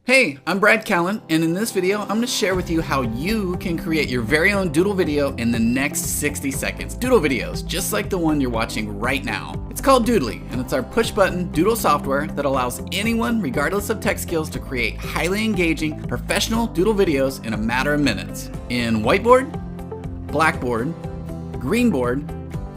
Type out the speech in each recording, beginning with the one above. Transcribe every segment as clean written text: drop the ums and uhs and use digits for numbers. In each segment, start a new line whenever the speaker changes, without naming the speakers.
Hey, I'm Brad Callen, and in this video, I'm going to share with you how you can create your very own Doodle video in the next 60 seconds. Doodle videos, just like the one you're watching right now. It's called Doodly, and it's our push-button Doodle software that allows anyone, regardless of tech skills, to create highly engaging, professional Doodle videos in a matter of minutes. In Whiteboard, Blackboard, Greenboard,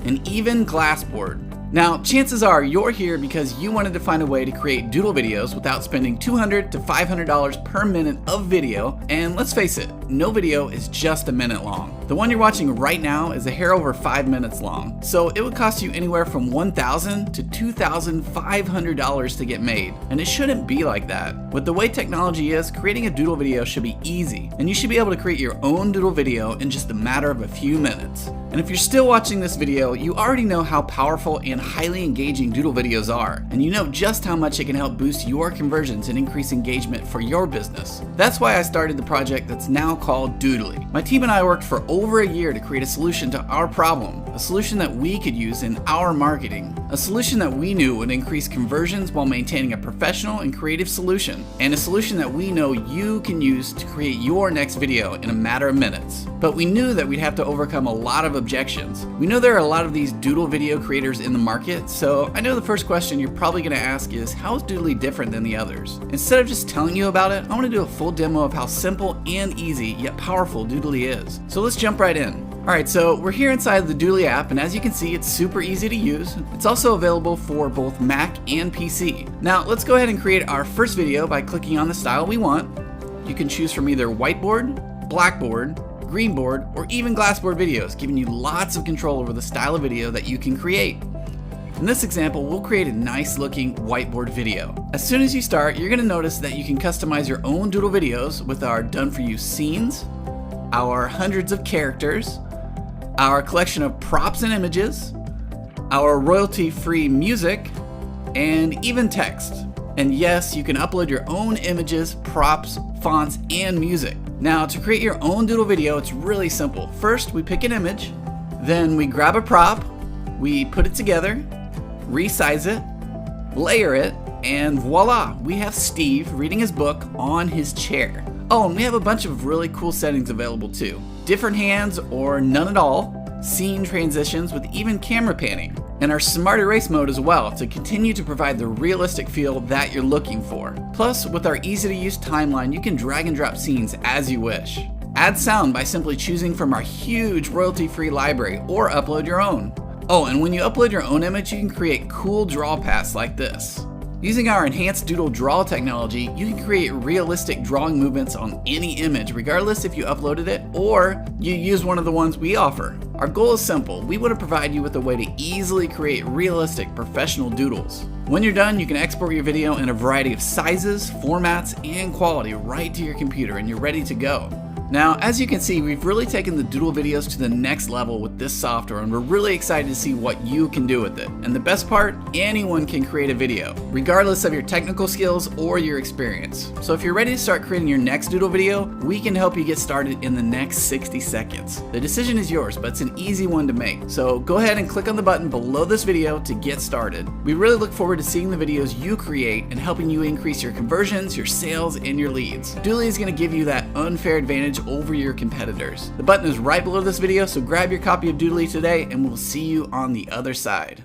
and even Glassboard. Now, chances are you're here because you wanted to find a way to create Doodle videos without spending $200 to $500 per minute of video, and let's face it, no video is just a minute long. The one you're watching right now is a hair over 5 minutes long, so it would cost you anywhere from $1,000 to $2,500 to get made, and it shouldn't be like that. With the way technology is, creating a Doodle video should be easy, and you should be able to create your own Doodle video in just a matter of a few minutes. And if you're still watching this video, you already know how powerful and highly engaging Doodle videos are, and you know just how much it can help boost your conversions and increase engagement for your business. That's why I started the project that's now called Doodly. My team and I worked for over a year to create a solution to our problem, a solution that we could use in our marketing, a solution that we knew would increase conversions while maintaining a professional and creative solution, and a solution that we know you can use to create your next video in a matter of minutes. But we knew that we'd have to overcome a lot of objections. We know there are a lot of these Doodle video creators in the market, so I know the first question you're probably going to ask is, how is Doodly different than the others? Instead of just telling you about it, I want to do a full demo of how simple and easy yet powerful Doodly is. So let's jump right in. Alright, so we're here inside the Doodly app, and as you can see, it's super easy to use. It's also available for both Mac and PC. Now let's go ahead and create our first video by clicking on the style we want. You can choose from either Whiteboard, Blackboard, Greenboard, or even Glassboard videos, giving you lots of control over the style of video that you can create. In this example, we'll create a nice looking whiteboard video. As soon as you start, you're going to notice that you can customize your own Doodle videos with our done for you scenes, our hundreds of characters, our collection of props and images, our royalty-free music, and even text. And yes, you can upload your own images, props, fonts, and music. Now, to create your own Doodle video, it's really simple. First, we pick an image, then we grab a prop, we put it together, resize it, layer it, and voila, we have Steve reading his book on his chair. Oh, and we have a bunch of really cool settings available too. Different hands or none at all, scene transitions with even camera panning, and our smart erase mode as well to continue to provide the realistic feel that you're looking for. Plus, with our easy to use timeline, you can drag and drop scenes as you wish. Add sound by simply choosing from our huge royalty-free library or upload your own. Oh, and when you upload your own image, you can create cool draw paths like this. Using our enhanced Doodle draw technology, you can create realistic drawing movements on any image, regardless if you uploaded it or you use one of the ones we offer. Our goal is simple. We want to provide you with a way to easily create realistic professional doodles. When you're done, you can export your video in a variety of sizes, formats, and quality right to your computer, and you're ready to go. Now, as you can see, we've really taken the Doodle videos to the next level with this software, and we're really excited to see what you can do with it. And the best part, anyone can create a video, regardless of your technical skills or your experience. So if you're ready to start creating your next Doodle video, we can help you get started in the next 60 seconds. The decision is yours, but it's an easy one to make. So go ahead and click on the button below this video to get started. We really look forward to seeing the videos you create and helping you increase your conversions, your sales, and your leads. Doodly is going to give you that unfair advantage over your competitors. The button is right below this video, so grab your copy of Doodly today and we'll see you on the other side.